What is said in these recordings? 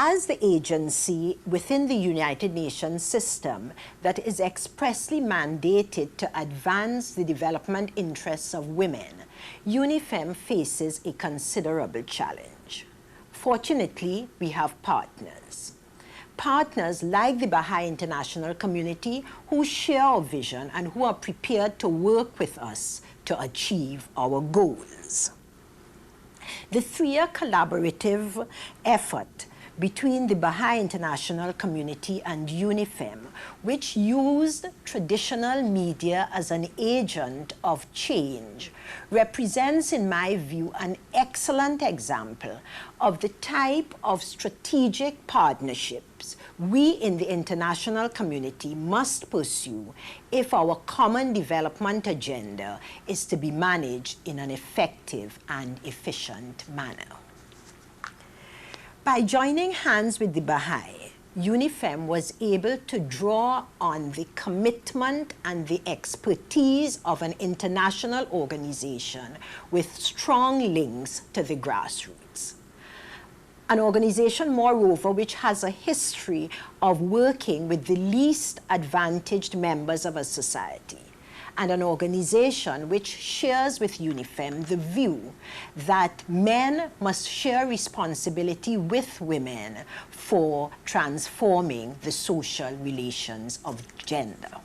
As the agency within the United Nations system that is expressly mandated to advance the development interests of women, UNIFEM faces a considerable challenge. Fortunately, we have partners. Partners like the Baha'i international community who share our vision and who are prepared to work with us to achieve our goals. The three-year collaborative effort between the Baha'i international community and UNIFEM, which used traditional media as an agent of change, represents, in my view, an excellent example of the type of strategic partnerships we in the international community must pursue if our common development agenda is to be managed in an effective and efficient manner. By joining hands with the Baha'i, UNIFEM was able to draw on the commitment and the expertise of an international organization with strong links to the grassroots. An organization, moreover, which has a history of working with the least advantaged members of a society, and an organization which shares with UNIFEM the view that men must share responsibility with women for transforming the social relations of gender.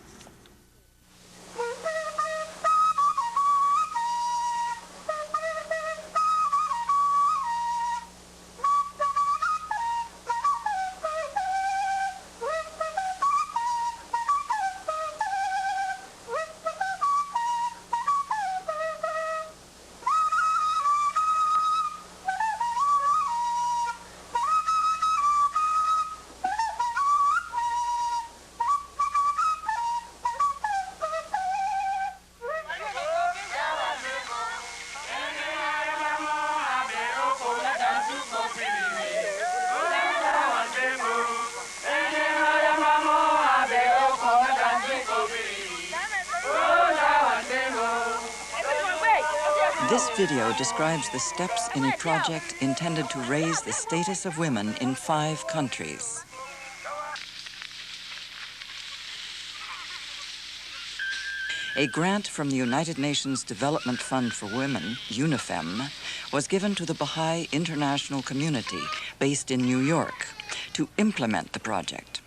This video describes the steps in a project intended to raise the status of women in 5 countries. A grant from the United Nations Development Fund for Women, UNIFEM, was given to the Baha'i international community based in New York to implement the project.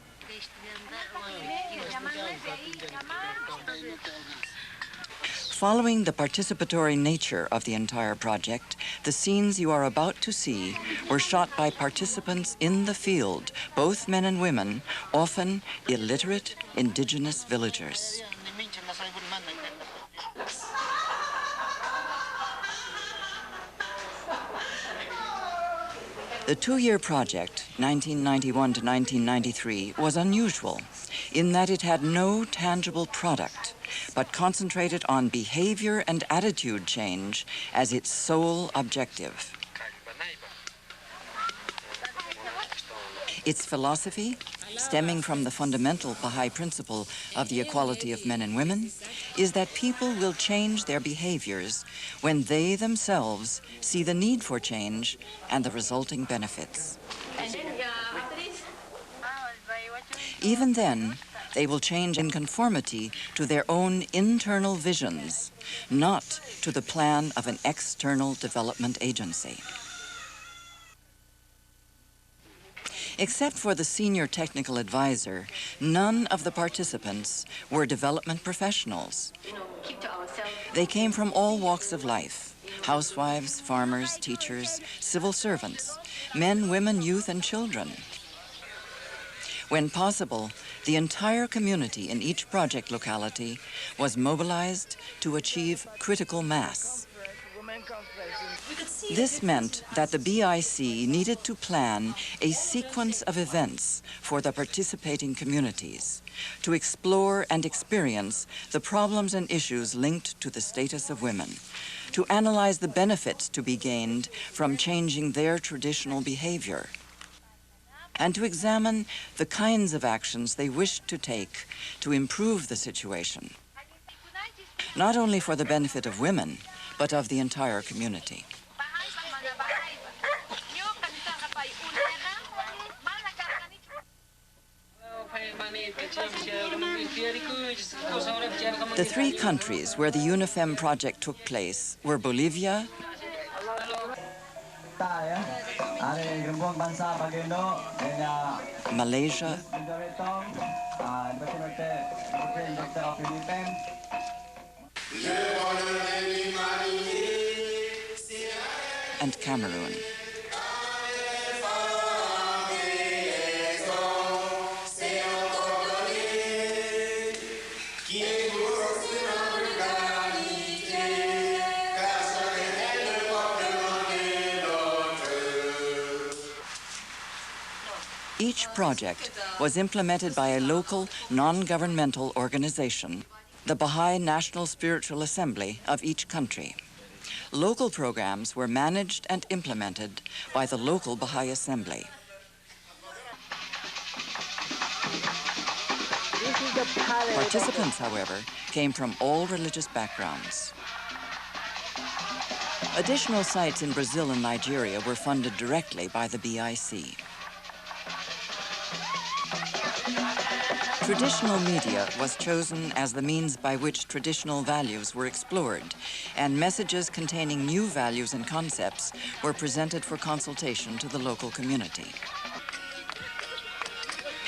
Following the participatory nature of the entire project, the scenes you are about to see were shot by participants in the field, both men and women, often illiterate indigenous villagers. The 2-year project, 1991 to 1993, was unusual in that it had no tangible product, but concentrated on behavior and attitude change as its sole objective. Its philosophy, stemming from the fundamental Baha'i principle of the equality of men and women, is that people will change their behaviors when they themselves see the need for change and the resulting benefits. Even then, they will change in conformity to their own internal visions, not to the plan of an external development agency. Except for the senior technical advisor, none of the participants were development professionals. They came from all walks of life: housewives, farmers, teachers, civil servants, men, women, youth, and children. When possible, the entire community in each project locality was mobilized to achieve critical mass. This meant that the BIC needed to plan a sequence of events for the participating communities to explore and experience the problems and issues linked to the status of women, to analyze the benefits to be gained from changing their traditional behavior, and to examine the kinds of actions they wished to take to improve the situation, not only for the benefit of women, but of the entire community. The three countries where the UNIFEM project took place were Bolivia, Malaysia, and Cameroon. Each project was implemented by a local, non-governmental organization, the Baha'i National Spiritual Assembly of each country. Local programs were managed and implemented by the local Baha'i Assembly. Participants, however, came from all religious backgrounds. Additional sites in Brazil and Nigeria were funded directly by the BIC. Traditional media was chosen as the means by which traditional values were explored, and messages containing new values and concepts were presented for consultation to the local community.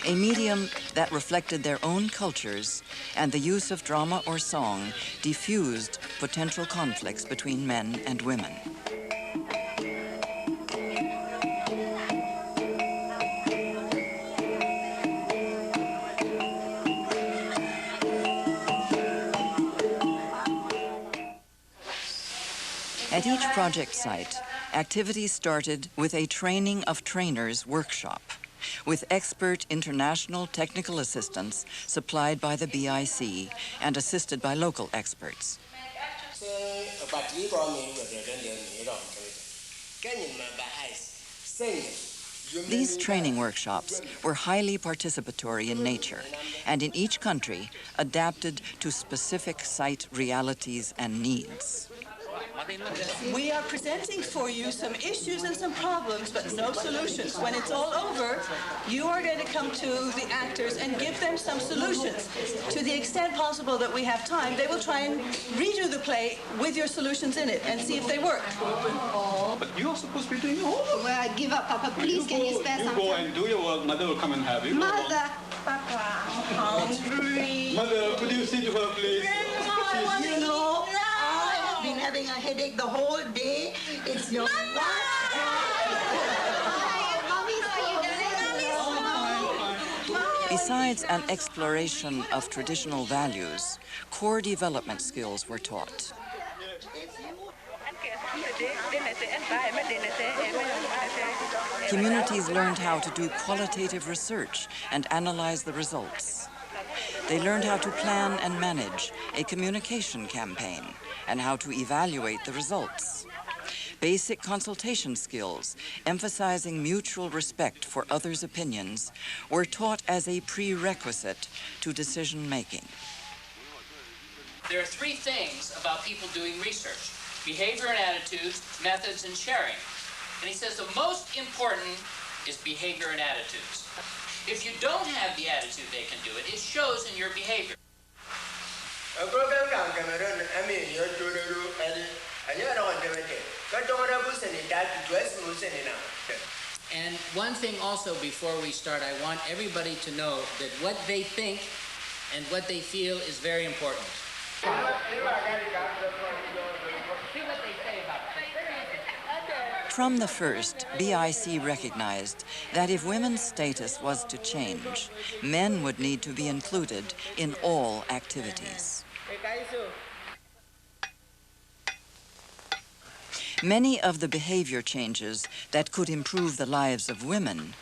A medium that reflected their own cultures, and the use of drama or song diffused potential conflicts between men and women. At each project site, activities started with a training of trainers workshop, with expert international technical assistance supplied by the BIC and assisted by local experts. These training workshops were highly participatory in nature and in each country adapted to specific site realities and needs. We are presenting for you some issues and some problems, but no solutions. When it's all over, you are going to come to the actors and give them some solutions. To the extent possible that we have time, they will try and redo the play with your solutions in it and see if they work. But you're supposed to be doing your homework. Well, give up, Papa. Please, can you spare some time? You go and do your work. Mother will come and have you. Mother! Papa, I'm hungry. Mother, could you see to her, please? You know, I've been having a headache the whole day. It's your Besides an exploration of traditional values, core development skills were taught. Communities learned how to do qualitative research and analyze the results. They learned how to plan and manage a communication campaign and how to evaluate the results. Basic consultation skills, emphasizing mutual respect for others' opinions, were taught as a prerequisite to decision-making. There are three things about people doing research: behavior and attitudes, methods, and sharing. And he says the most important is behavior and attitudes. If you don't have the attitude they can do it, it shows in your behavior. And one thing also before we start, I want everybody to know that what they think and what they feel is very important. From the first, BIC recognized that if women's status was to change, men would need to be included in all activities. Many of the behavior changes that could improve the lives of women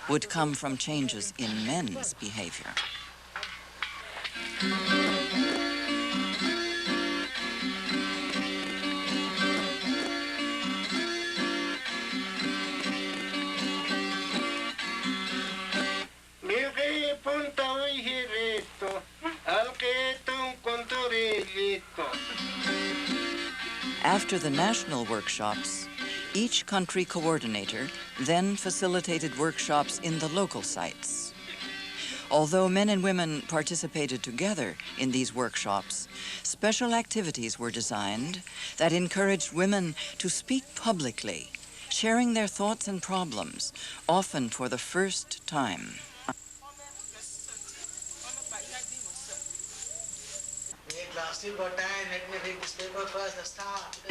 would come from changes in men's behavior. After the national workshops, each country coordinator then facilitated workshops in the local sites. Although men and women participated together in these workshops, special activities were designed that encouraged women to speak publicly, sharing their thoughts and problems, often for the first time.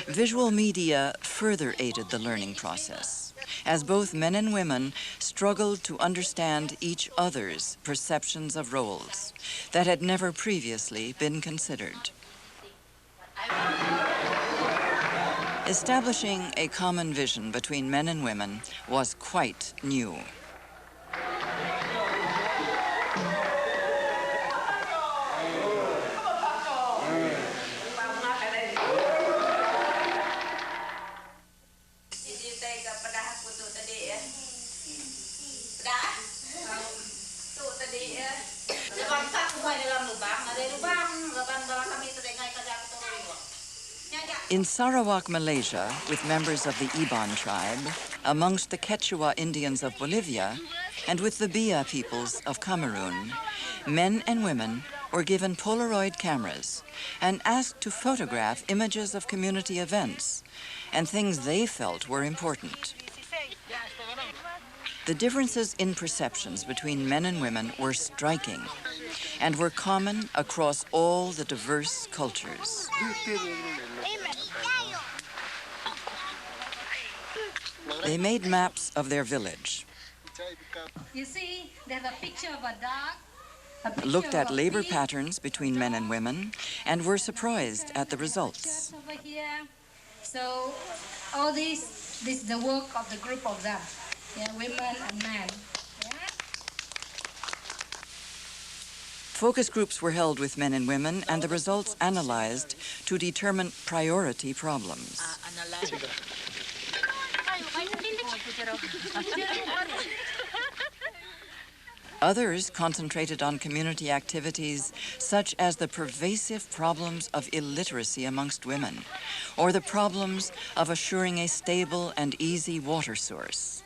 Visual media further aided the learning process, as both men and women struggled to understand each other's perceptions of roles that had never previously been considered. Establishing a common vision between men and women was quite new. In Sarawak, Malaysia, with members of the Iban tribe, amongst the Quechua Indians of Bolivia, and with the Bia peoples of Cameroon, men and women were given Polaroid cameras and asked to photograph images of community events and things they felt were important. The differences in perceptions between men and women were striking and were common across all the diverse cultures. They made maps of their village. You see, there's a picture of a dog, looked at labor patterns between men and women, and were surprised at the results. Over here. So all this is the work of the group of them, women and men. Focus groups were held with men and women, and the results analyzed to determine priority problems. Others concentrated on community activities such as the pervasive problems of illiteracy amongst women, or the problems of assuring a stable and easy water source.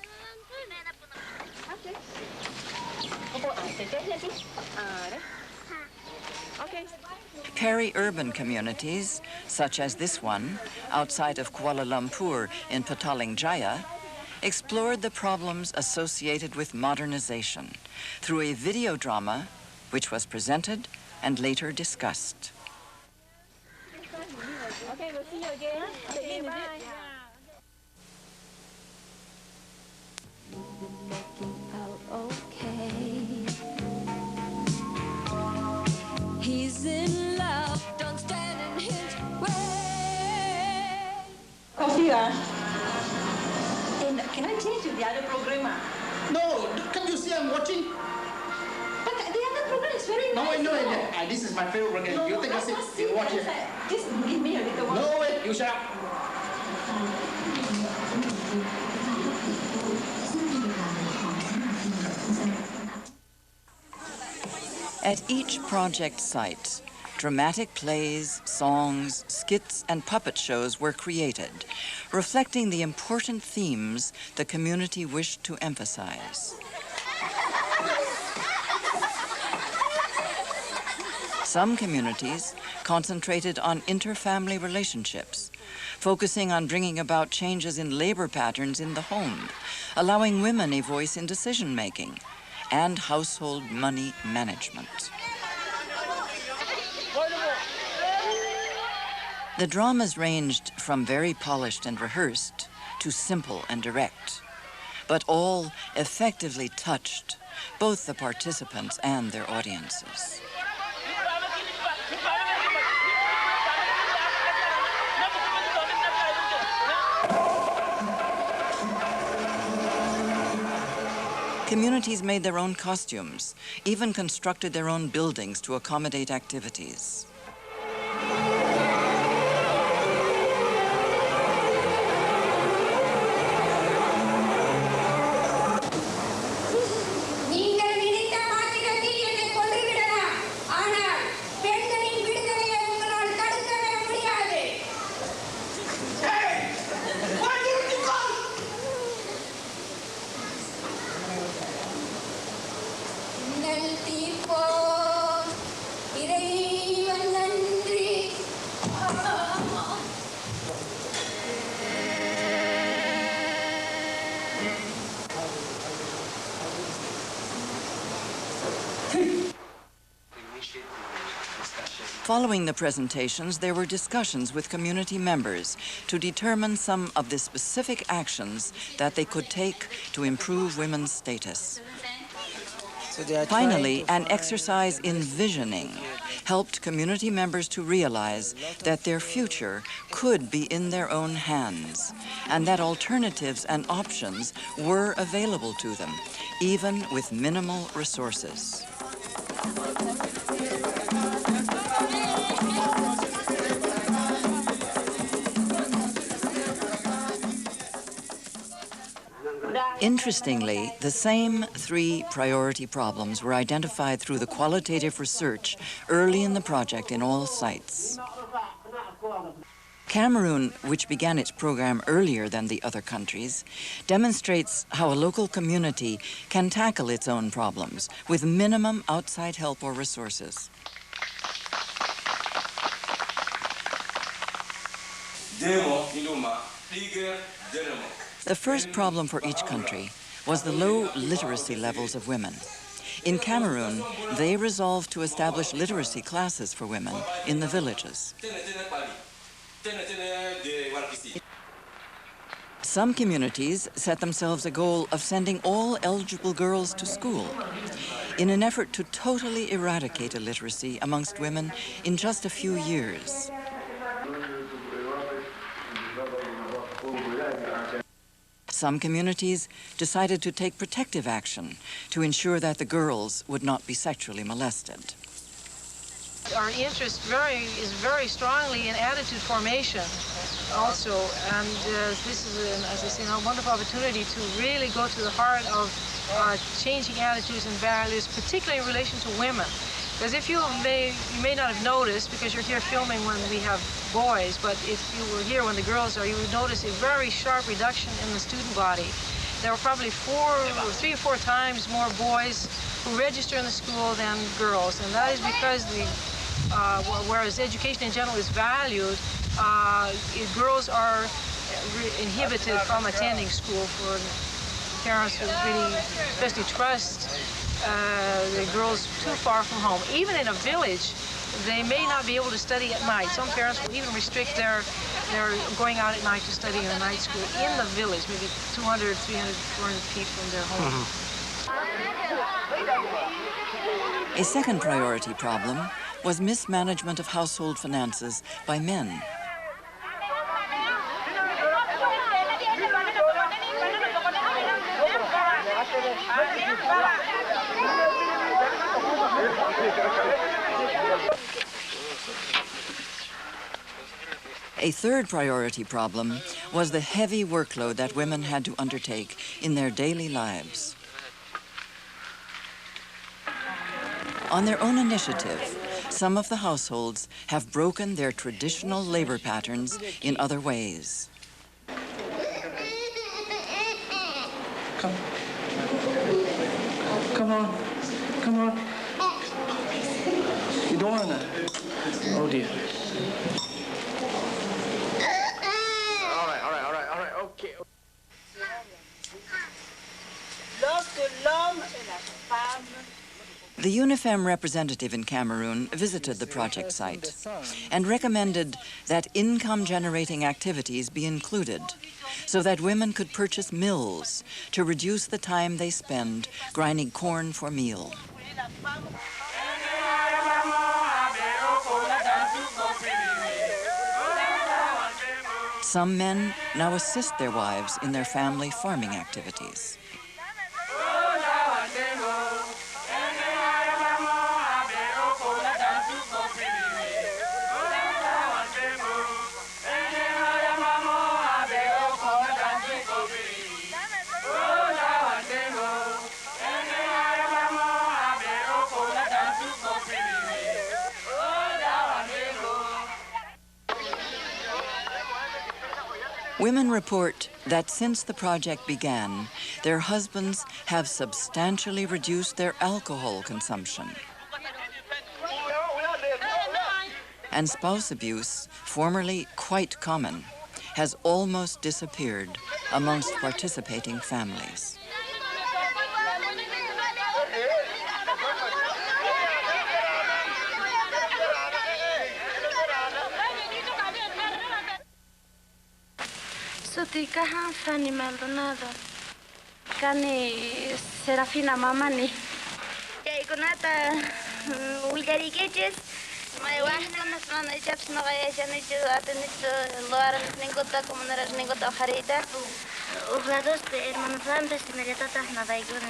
Peri-urban communities, such as this one, outside of Kuala Lumpur in Petaling Jaya, explored the problems associated with modernization through a video drama which was presented and later discussed. Okay, we'll see you again. Okay, bye. He's in love, don't stand in his way. Coffee, And can I change to the other program? No, can't you see I'm watching? But the other program is very No, nice. I know. This is my favorite program. No, You take a I seat, must see you watch it. Just give me a little one. No, wait, you shut up. At each project site, dramatic plays, songs, skits, and puppet shows were created, reflecting the important themes the community wished to emphasize. Some communities concentrated on inter-family relationships, focusing on bringing about changes in labor patterns in the home, allowing women a voice in decision-making, and household money management. The dramas ranged from very polished and rehearsed to simple and direct, but all effectively touched both the participants and their audiences. Communities made their own costumes, even constructed their own buildings to accommodate activities. Following the presentations, there were discussions with community members to determine some of the specific actions that they could take to improve women's status. Finally, an exercise in visioning helped community members to realize that their future could be in their own hands and that alternatives and options were available to them, even with minimal resources. Interestingly, the same 3 priority problems were identified through the qualitative research early in the project in all sites. Cameroon, which began its program earlier than the other countries, demonstrates how a local community can tackle its own problems with minimum outside help or resources. The first problem for each country was the low literacy levels of women. In Cameroon, they resolved to establish literacy classes for women in the villages. Some communities set themselves a goal of sending all eligible girls to school in an effort to totally eradicate illiteracy amongst women in just a few years. Some communities decided to take protective action to ensure that the girls would not be sexually molested. Our interest is very strongly in attitude formation also, and this is, as I say, a wonderful opportunity to really go to the heart of changing attitudes and values, particularly in relation to women. Because if you may not have noticed, because you're here filming when we have boys, but if you were here when the girls are, you would notice a very sharp reduction in the student body. There were probably 3 or 4 times more boys who register in the school than girls, and that is because whereas education in general is valued, girls are inhibited from attending school for parents who really, especially trust the girls too far from home. Even in a village, they may not be able to study at night. Some parents will even restrict their going out at night to study in a night school in the village, maybe 200, 300, 400 feet from their home. A second priority problem was mismanagement of household finances by men. A third priority problem was the heavy workload that women had to undertake in their daily lives. On their own initiative, some of the households have broken their traditional labor patterns in other ways. Come on. Come on. You don't want to. Oh, dear. All right, okay. The UNIFEM representative in Cameroon visited the project site and recommended that income-generating activities be included so that women could purchase mills to reduce the time they spend grinding corn for meal. Some men now assist their wives in their family farming activities. Women report that since the project began, their husbands have substantially reduced their alcohol consumption. And spouse abuse, formerly quite common, has almost disappeared amongst participating families. So tika Fanny Maldonado, kani Serafina Mamani. Jay kunata Wilgari Gages, my wife no chaps no gayashan to attend to Laura Ningota, Comuneras Ningota Harita. Ufados de Herman Flandes, Mediatata Navaigun.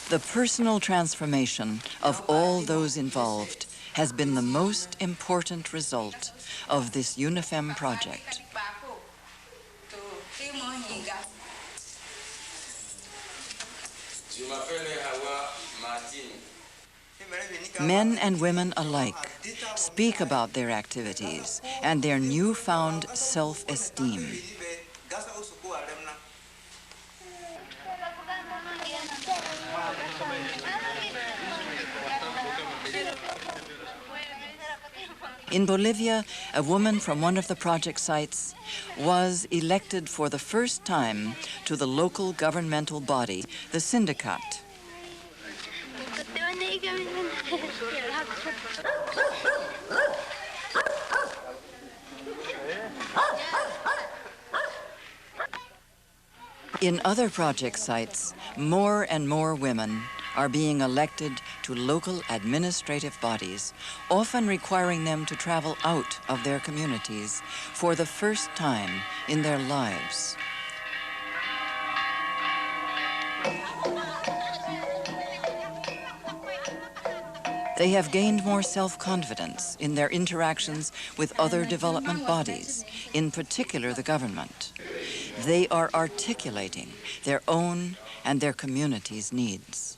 The personal transformation of all those involved has been the most important result of this UNIFEM project. Men and women alike speak about their activities and their newfound self-esteem. In Bolivia, a woman from one of the project sites was elected for the first time to the local governmental body, the Sindicat. In other project sites, more and more women are being elected to local administrative bodies, often requiring them to travel out of their communities for the first time in their lives. They have gained more self-confidence in their interactions with other development bodies, in particular the government. They are articulating their own and their community's needs.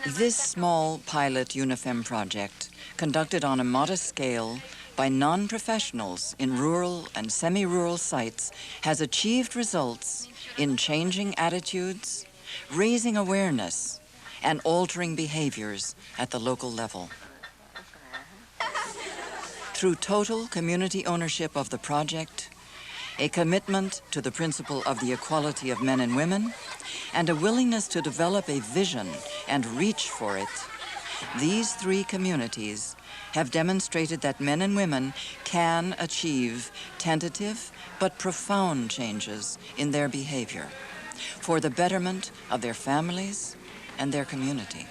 This small pilot UNIFEM project, conducted on a modest scale by non-professionals in rural and semi-rural sites, has achieved results in changing attitudes, raising awareness, and altering behaviors at the local level. Through total community ownership of the project, a commitment to the principle of the equality of men and women, and a willingness to develop a vision and reach for it, these three communities have demonstrated that men and women can achieve tentative but profound changes in their behavior for the betterment of their families and their community.